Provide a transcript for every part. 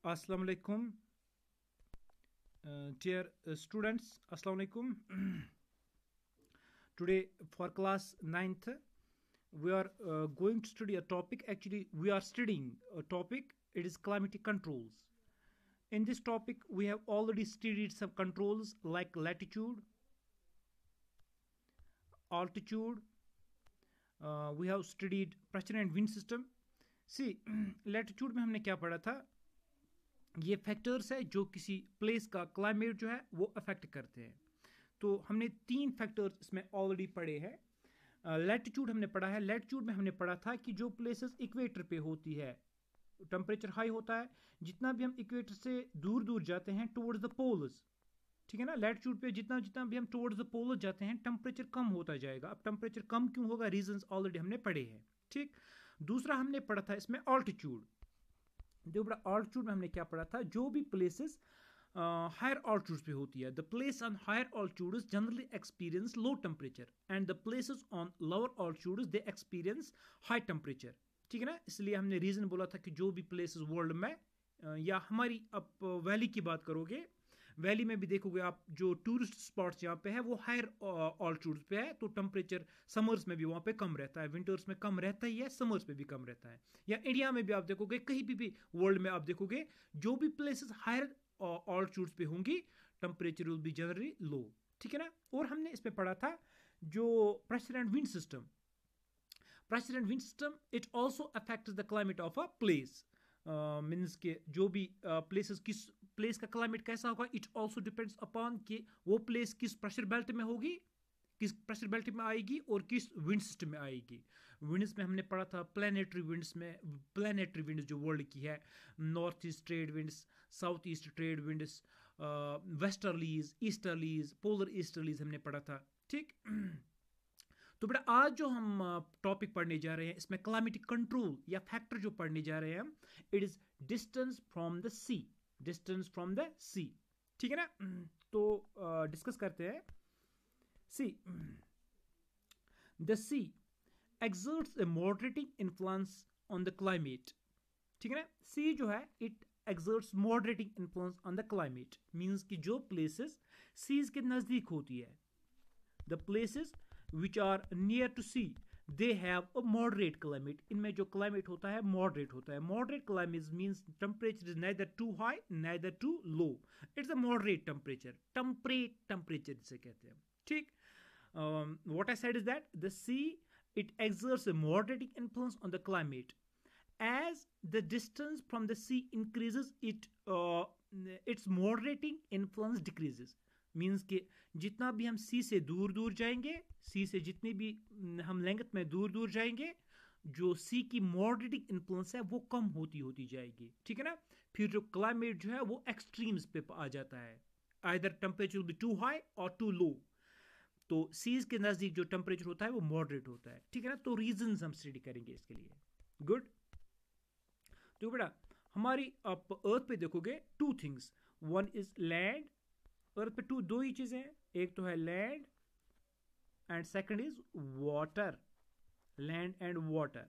Assalamu alaikum, dear students. Assalamu alaikum. Today for class 9th, we are going to study a topic. Actually, we are studying a topic. It is climatic controls. In this topic, we have already studied some controls like latitude, altitude. We have studied pressure and wind system. See, latitude में हमने क्या पढ़ा था? ये factors है जो किसी place का क्लाइमेट जो है वो अफेक्ट करते हैं। तो हमने 3 फैक्टर्स इसमें ऑलरेडी पढ़े हैं। लैटिट्यूड हमने पढ़ा है। लैटिट्यूड में हमने पढ़ा था कि जो प्लेसेस इक्वेटर पे होती है टेम्परेचर हाई होता है, जितना भी हम इक्वेटर से दूर दूर जाते हैं टुवर्ड्स द पोल्स, ठीक है ना, लैटिट्यूड पे जितना जितना भी हम टुवर्ड्स द पोल्स जाते हैं टेम्परेचर कम होता जाएगा। अब टेम्परेचर कम क्यों होगा, रीजंस ऑलरेडी हमने पढ़े हैं। ठीक, दूसरा हमने पढ़ा था इसमें ऑल्टीट्यूड। जो बड़ा ऑल्टीट्यूड में हमने क्या पढ़ा था, जो भी प्लेसेस हायर ऑल्टीट्यूड्स पे होती है, the place on higher altitudes generally experience low temperature and the places on lower altitudes they experience high temperature. ठीक है ना, इसलिए हमने रीजन बोला था कि जो भी प्लेसेस वर्ल्ड में या हमारी अब वैली की बात करोगे, वैली में भी देखोगे आप जो टूरिस्ट स्पॉट्स यहाँ पे है वो हायर ऑल्टीट्यूड्स पे है, तो टेम्परेचर समर्स में भी वहाँ पे कम रहता है, विंटर्स में कम रहता ही है, समर्स में भी कम रहता है। या इंडिया में भी आप देखोगे, कहीं भी वर्ल्ड में आप देखोगे, जो भी प्लेसेस हायर ऑल्टीट्यूड्स पे होंगी टेम्परेचर विल बी जनरली लो। ठीक है ना। और हमने इस पे पढ़ा था जो pressure and wind system. Pressure and wind system it also affects the climate of a place. Means के जो भी प्लेसेस किस प्लेस का क्लाइमेट कैसा होगा, इट ऑल्सो डिपेंड्स अपॉन कि वो प्लेस किस प्रेशर बेल्ट में होगी, किस प्रेशर बेल्ट में आएगी और किस विंड सिस्टम में आएगी। विंड्स में हमने पढ़ा था प्लानिटरी विंड्स में, प्लानिटरी विंड्स जो वर्ल्ड की है, north east trade winds, south east trade winds, westerlies, easterlies, polar easterlies हमने पढ़ा था। ठीक, तो बेटा आज जो हम टॉपिक पढ़ने जा रहे हैं इसमें क्लाइमेटिक कंट्रोल या फैक्टर जो पढ़ने जा रहे हैं, it is distance from the sea, distance from the sea. ठीक है ना, तो डिस्कस करते हैं। Sea, the sea exerts a moderating influence on the climate. ठीक है ना, सी जो है it exerts moderating influence on the climate, means कि जो प्लेसेस सीज के नजदीक होती है, the places which are near to sea they have a moderate climate। इनमें जो climate होता है moderate होता है। moderate climate means temperature is neither too high neither too low, it's a moderate temperature, temperate temperature जिसे कहते हैं। ठीक, what I said is that the sea it exerts a moderating influence on the climate as the distance from the sea increases its moderating influence decreases। Means कि जितना भी हम सी से दूर दूर जाएंगे, सी से जितनी भी हम लेंथ में दूर दूर जाएंगे, जो सी की मॉडरेटिंग इन्फ्लुएंस है वो कम होती होती जाएगी। ठीक है ना, फिर जो क्लाइमेट जो है वो एक्सट्रीम्स पे आ जाता है, either temperature will be too high और टू लो। तो सीज के नजदीक जो टेम्परेचर होता है वो मॉडरेट होता है। ठीक है ना, तो रीजंस हम स्टडी करेंगे इसके लिए। गुड, तो बेटा हमारी आप अर्थ पे देखोगे two things, one is land, earth पे दो ही चीजें हैं, एक तो है land and second is water, land and water.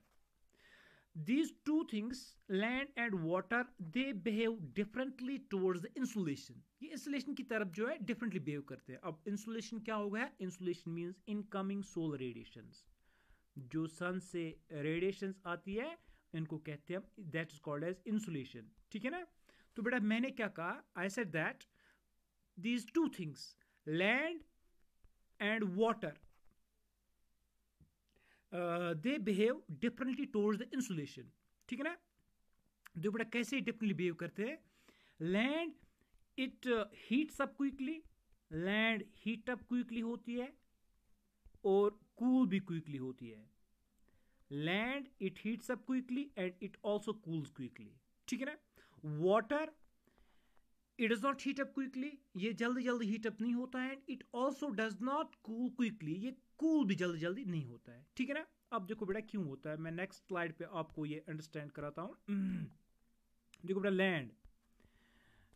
These two things land and water they behave differently towards the insulation. ये इंसुलेशन की तरफ जो है डिफरेंटली बिहेव करते हैं। अब इंसुलेशन क्या हो गया, insolation means incoming solar radiations, जो सन से रेडिएशंस आती है इनको कहते हैं, that is called as insolation. ठीक है ना, तो बेटा मैंने क्या कहा, I said that these two things land and water they behave differently towards the insulation। ठीक है ना, जो बड़ा कैसे डिफरेंटली बिहेव करते हैं, land it heats up quickly, land heat up quickly होती है और कूल भी क्विकली होती है। Land it heats up quickly and it also cools quickly. ठीक है ना, water it does not heat up quickly, ये जल्दी जल्दी हीट अप नहीं होता है, it also does not cool quickly, ये कूल भी जल्दी जल्दी नहीं होता है। ठीक है ना, अब देखो बेटा क्यों होता है, मैं नेक्स्ट स्लाइड पे आपको ये अंडरस्टैंड कराता हूं। देखो बेटा लैंड,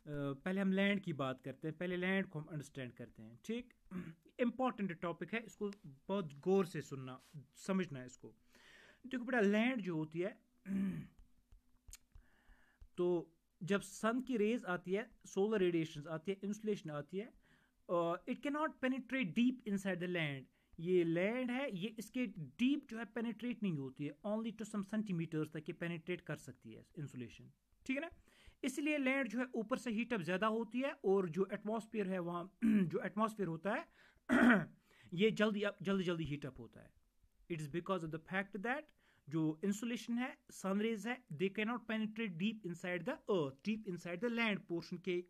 पहले हम लैंड की बात करते हैं, पहले लैंड को हम अंडरस्टैंड करते हैं। ठीक, इंपॉर्टेंट टॉपिक है, इसको बहुत गौर से सुनना, समझना है इसको। देखो बेटा लैंड जो होती है, तो जब सन की रेज आती है, सोलर रेडिएशन आती है, इंसुलेशन आती है, it can not penetrate deep inside the land. ये लैंड है, ये इसके डीप जो है पेनिट्रेट नहीं होती है, ओनली टू सम सेंटीमीटर्स तक ये पेनिट्रेट कर सकती है इंसुलेशन, ठीक है ना। इसलिए लैंड जो है ऊपर से हीटअप ज़्यादा होती है, और जो एटमॉस्फेयर है वहाँ जो एटमॉस्फेयर होता है ये जल्दी जल्दी जल्दी हीटअप होता है। It is because of the fact that जो इंसुलेशन है, सनरेज है, they can not penetrate deep inside the earth, deep inside the land portion के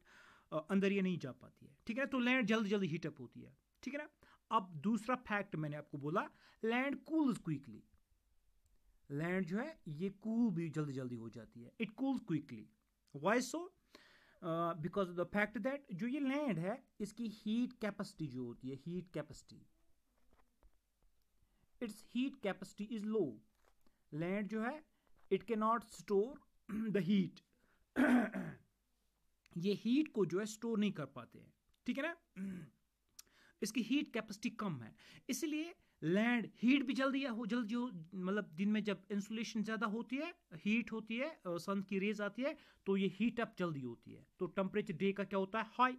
अंदर ये नहीं जा पाती है, ठीक है ना। तो लैंड जल्दी जल्दी हीटअप होती है, ठीक है ना। अब दूसरा फैक्ट मैंने आपको बोला, लैंड कूल्स क्विकली। लैंड जो है ये कूल भी जल्दी जल्दी हो जाती है, it cools quickly. Why so? Because of the fact that जो ये लैंड है इसकी हीट कैपेसिटी जो होती है, heat capacity, it's heat capacity is low. Land जो है it can not store the heat ये हीट को जो है स्टोर नहीं कर पाते हैं, ठीक है ना। इसकी हीट कैपेसिटी कम है, इसलिए लैंड हीट भी जल्दी हो जल्दी हो, मतलब दिन में जब इंसुलेशन ज़्यादा होती है, हीट होती है, सन की रेज आती है, तो ये हीट अप जल्दी होती है। तो टेम्परेचर डे का क्या होता है? हाई।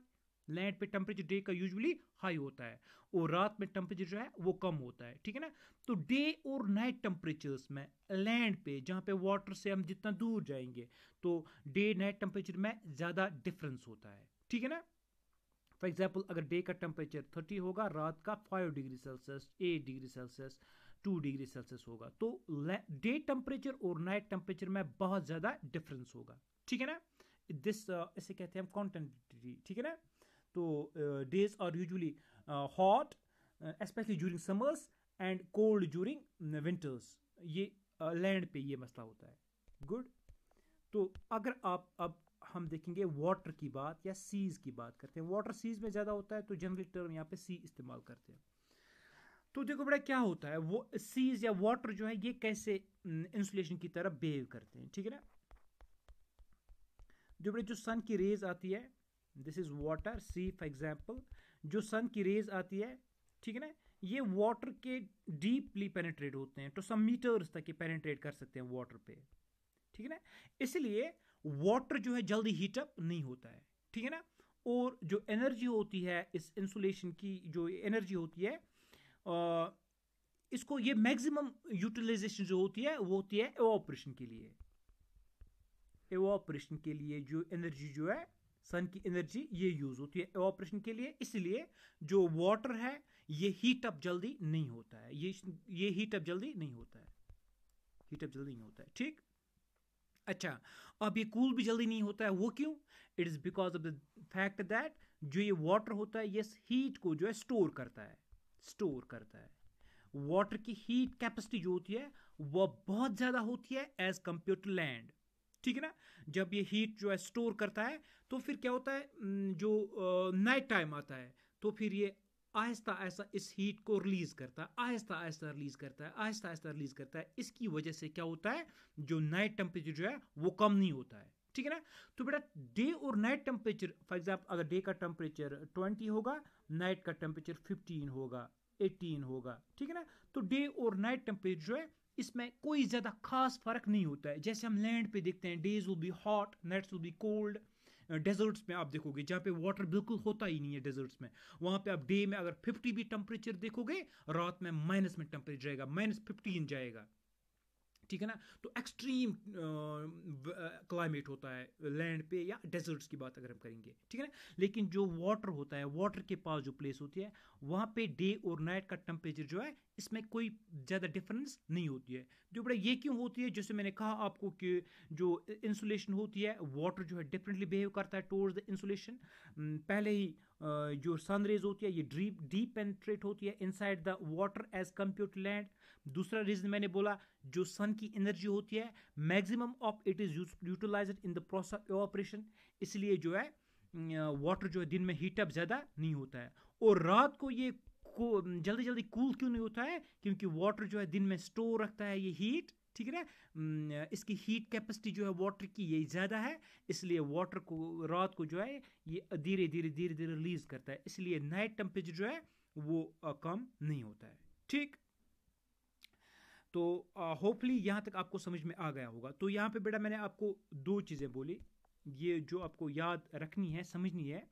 लैंड पे टेम्परेचर डे का यूजुअली हाई होता है, और रात में टेम्परेचर जो है वो कम होता है, ठीक है ना। तो डे और नाइट टेम्परेचर्स में लैंड पे, जहाँ पे वाटर से हम जितना दूर जाएंगे, तो डे नाइट टेम्परेचर में ज़्यादा डिफरेंस होता है, ठीक है ना। फॉर एग्जाम्पल अगर डे का टेम्परेचर 30 होगा, रात का 5 degree Celsius, 8 degree Celsius, 2 degree Celsius होगा, तो डे टेम्परेचर और नाइट टेम्परेचर में बहुत ज़्यादा डिफरेंस होगा, ठीक है ना। दिस इसे कहते हैं हम कॉन्टिनेंटी, ठीक है ना। तो days are usually hot specially during summers and cold during winters. ये लैंड पे ये मसला होता है। गुड। तो अगर आप अब हम देखेंगे वाटर की बात या सीज की बात करते हैं, वाटर सीज में ज़्यादा होता है, तो जनरली टर्म यहाँ पे सी इस्तेमाल करते हैं। तो देखो बेटा क्या होता है, वो सीज या वाटर जो है ये कैसे इंसुलेशन की तरह बिहेव करते हैं, ठीक है ना। जो बेटा जो सन की रेज आती है, this is water, see for example, जो सन की रेज आती है, ठीक है ना, ये वाटर के डीपली पेनिट्रेट होते हैं, तो सम मीटर्स तक ये पेनिट्रेट कर सकते हैं वाटर पे, ठीक है ना। इसलिए वाटर जो है जल्दी हीटअप नहीं होता है, ठीक है ना। और जो एनर्जी होती है इस इंसुलेशन की, जो एनर्जी होती है, इसको ये मैक्सिमम यूटिलाइजेशन जो होती है वो होती है एवापोरेशन के लिए। एवापोरेशन के लिए जो एनर्जी जो है, सन की एनर्जी ये यूज होती है एवापोरेशन के लिए, इसलिए जो वाटर है ये हीटअप जल्दी नहीं होता है, ये हीटअप जल्दी नहीं होता है, हीटअप जल्दी नहीं होता है, ठीक। अच्छा, अब ये कूल भी जल्दी नहीं होता है, वो क्यों? It is because of the fact that जो ये वाटर होता है ये हीट को जो है स्टोर करता है, स्टोर करता है। वाटर की हीट कैपेसिटी जो होती है वो बहुत ज्यादा होती है एज कंपेयर टू लैंड, ठीक है ना। जब ये हीट जो है स्टोर करता है, तो फिर क्या होता है, जो नाइट टाइम आता है, तो फिर ये आहिस्ता आहिस्ता इस हीट को रिलीज करता है, आहिस्ता आहिस्ता रिलीज करता है, आहिस्ता आहिस्ता रिलीज करता है। इसकी वजह से क्या होता है, जो नाइट टेम्परेचर जो है वो कम नहीं होता है, ठीक है ना। तो बेटा डे और नाइट टेम्परेचर, फॉर एग्जाम्पल अगर डे का टेम्परेचर 20 होगा, नाइट का टेम्परेचर 15 होगा, 18 होगा, ठीक है ना। तो डे और नाइट टेम्परेचर जो है इसमें कोई ज़्यादा खास फर्क नहीं होता है। जैसे हम लैंड पे देखते हैं, days will be hot, nights will be cold. Deserts में आप देखोगे जहाँ पे वाटर बिल्कुल होता ही नहीं है, डेजर्ट्स में, वहाँ पे आप डे में अगर 50 भी टेम्परेचर देखोगे, रात में माइनस में टेम्परेचर जाएगा, -15 जाएगा, ठीक है ना। तो एक्सट्रीम क्लाइमेट होता है लैंड पे या डेजर्ट्स की बात अगर हम करेंगे, ठीक है ना। लेकिन जो वाटर होता है, वाटर के पास जो प्लेस होती है, वहाँ पे डे और नाइट का टेम्परेचर जो है इसमें कोई ज़्यादा डिफरेंस नहीं होती है। जो बड़ा ये क्यों होती है, जैसे मैंने कहा आपको कि जो इंसुलेशन होती है, वाटर जो है डिफरेंटली बिहेव करता है टूवर्ड्स द इंसुलेशन। पहले ही जो सन रेज होती है ये डीप पेनिट्रेट होती है inside the water as compare to land. दूसरा रीजन मैंने बोला, जो सन की एनर्जी होती है maximum of it is utilised in the process operation, इसलिए जो है वाटर जो है दिन में हीटअप ज़्यादा नहीं होता है। और रात को ये जल्दी जल्दी कूल क्यों नहीं होता है, क्योंकि वाटर जो है दिन में स्टोर रखता है ये हीट, ठीक है ना। इसकी हीट कैपेसिटी जो है वाटर की ये ज़्यादा है, इसलिए वाटर को रात को जो है ये धीरे धीरे धीरे धीरे रिलीज करता है, इसलिए नाइट टेम्परेचर जो है वो कम नहीं होता है, ठीक। तो होपफुली यहाँ तक आपको समझ में आ गया होगा। तो यहाँ पे बेटा मैंने आपको दो चीज़ें बोली, ये जो आपको याद रखनी है, समझनी है,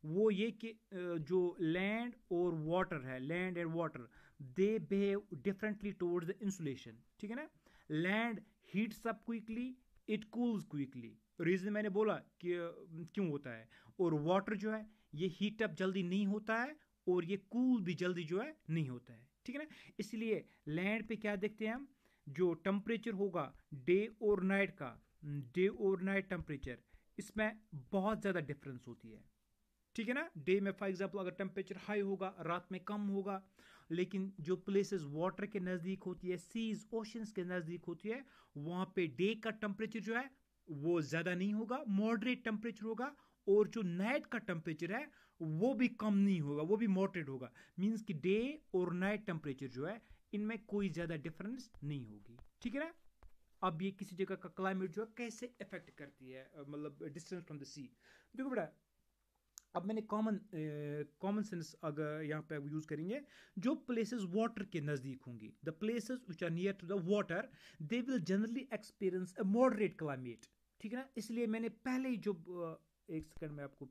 वो ये कि जो लैंड और वाटर है, land and water, they behave differently towards the insolation, ठीक है ना। Land heats up quickly, it cools quickly, reason मैंने बोला कि क्यों होता है। और वाटर जो है ये हीट अप जल्दी नहीं होता है और ये कूल भी जल्दी जो है नहीं होता है, ठीक है ना। इसलिए लैंड पे क्या देखते हैं हम, जो टेम्परेचर होगा डे और नाइट का, डे और नाइट टेम्परेचर, इसमें बहुत ज़्यादा डिफरेंस होती है, ठीक है ना। डे में फॉर एग्जांपल अगर टेम्परेचर हाई होगा, रात में कम होगा, लेकिन जो प्लेसेस वाटर के नज़दीक होती है, सीज ओशंस के नज़दीक होती है, वहाँ पे डे का टेम्परेचर जो है वो ज़्यादा नहीं होगा, मॉडरेट टेम्परेचर होगा, और जो नाइट का टेम्परेचर है वो भी कम नहीं होगा, वो भी मॉडरेट होगा। मीन्स कि डे और नाइट टेम्परेचर जो है इनमें कोई ज़्यादा डिफरेंस नहीं होगी, ठीक है ना। अब ये किसी जगह का क्लाइमेट जो है कैसे इफेक्ट करती है, मतलब डिस्टेंस फ्रॉम द सी। देखो बेटा, अब मैंने कॉमन सेंस अगर यहाँ पे यूज़ करेंगे, जो प्लेसेस वाटर के नज़दीक होंगी, the places which are near to the water, they will generally experience a moderate climate, ठीक है ना। इसलिए मैंने पहले ही जो एक सेकंड में आपको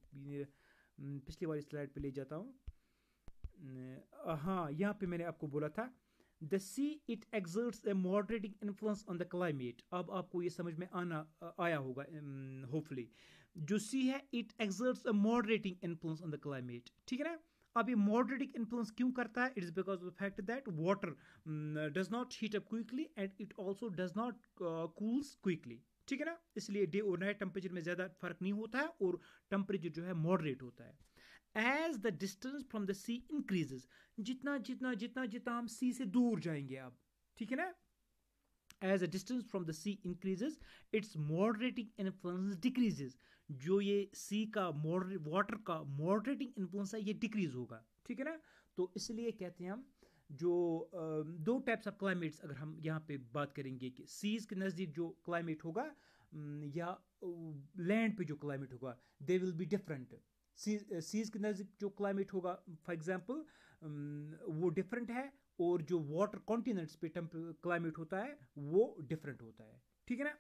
पिछली वाली स्लाइड पे ले जाता हूँ, हाँ यहाँ पे मैंने आपको बोला था the see it exerts a moderating influence on the climate. अब आपको ये समझ में आया होगा होपफुली। जो सी है it exerts a moderating influence on the climate, ठीक है ना। अब ये मॉडरेटिंग इन्फ्लुएंस क्यों करता है? It is because of the fact that water does not heat up quickly and it also does not cools quickly, ठीक है ना। इसलिए डे और नाइट टेम्परेचर में ज़्यादा फर्क नहीं होता है और टेम्परेचर जो है मॉडरेट होता है। As the distance from the sea increases, जितना जितना जितना जितना हम सी से दूर जाएंगे अब, ठीक है ना, as the distance from the sea increases its moderating influence decreases। जो ये सी का वाटर का मॉडरेटिंग इन्फ्लुएंस है ये डिक्रीज होगा, ठीक है ना। तो इसलिए कहते हैं हम जो दो टाइप्स ऑफ क्लाइमेट्स अगर हम यहाँ पे बात करेंगे कि सीज के नज़दीक जो क्लाइमेट होगा या लैंड पे जो क्लाइमेट होगा, they will be different. Seas के नज़दीक जो क्लाइमेट होगा फॉर एग्जांपल वो डिफरेंट है, और जो वाटर कॉन्टिनेंट्स पे क्लाइमेट होता है वो डिफरेंट होता है, ठीक है ना।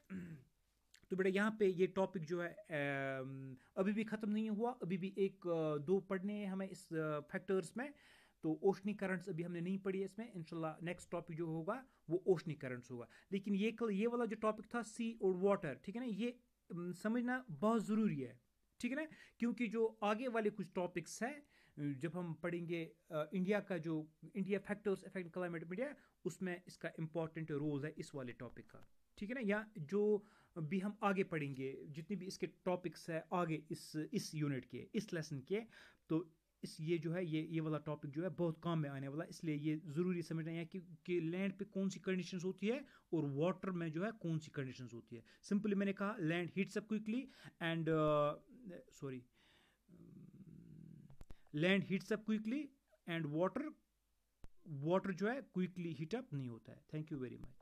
तो बेटा यहाँ पे ये टॉपिक जो है अभी भी ख़त्म नहीं हुआ, अभी भी एक दो पढ़ने हैं हमें इस फैक्टर्स में। तो ओशनी करंट्स अभी हमने नहीं पढ़ी है इसमें, इंशाल्लाह नेक्स्ट टॉपिक जो होगा वो ओशनी करंट्स होगा। लेकिन ये वाला जो टॉपिक था सी और वाटर, ठीक है ना, ये समझना बहुत ज़रूरी है, ठीक है ना। क्योंकि जो आगे वाले कुछ टॉपिक्स हैं जब हम पढ़ेंगे इंडिया का जो India factors affect climate media, उसमें इसका इंपॉर्टेंट रोल है इस वाले टॉपिक का, ठीक है ना। या जो भी हम आगे पढ़ेंगे जितनी भी इसके टॉपिक्स है आगे इस यूनिट के, इस लेसन के, तो ये जो है ये वाला टॉपिक जो है बहुत काम में आने वाला है। इसलिए ये ज़रूरी समझना है कि लैंड पे कौन सी कंडीशंस होती है और वाटर में जो है कौन सी कंडीशंस होती है। सिंपली मैंने कहा land heats up quickly and sorry land heats up quickly and water जो है क्विकली हीट अप नहीं होता है। Thank you very much.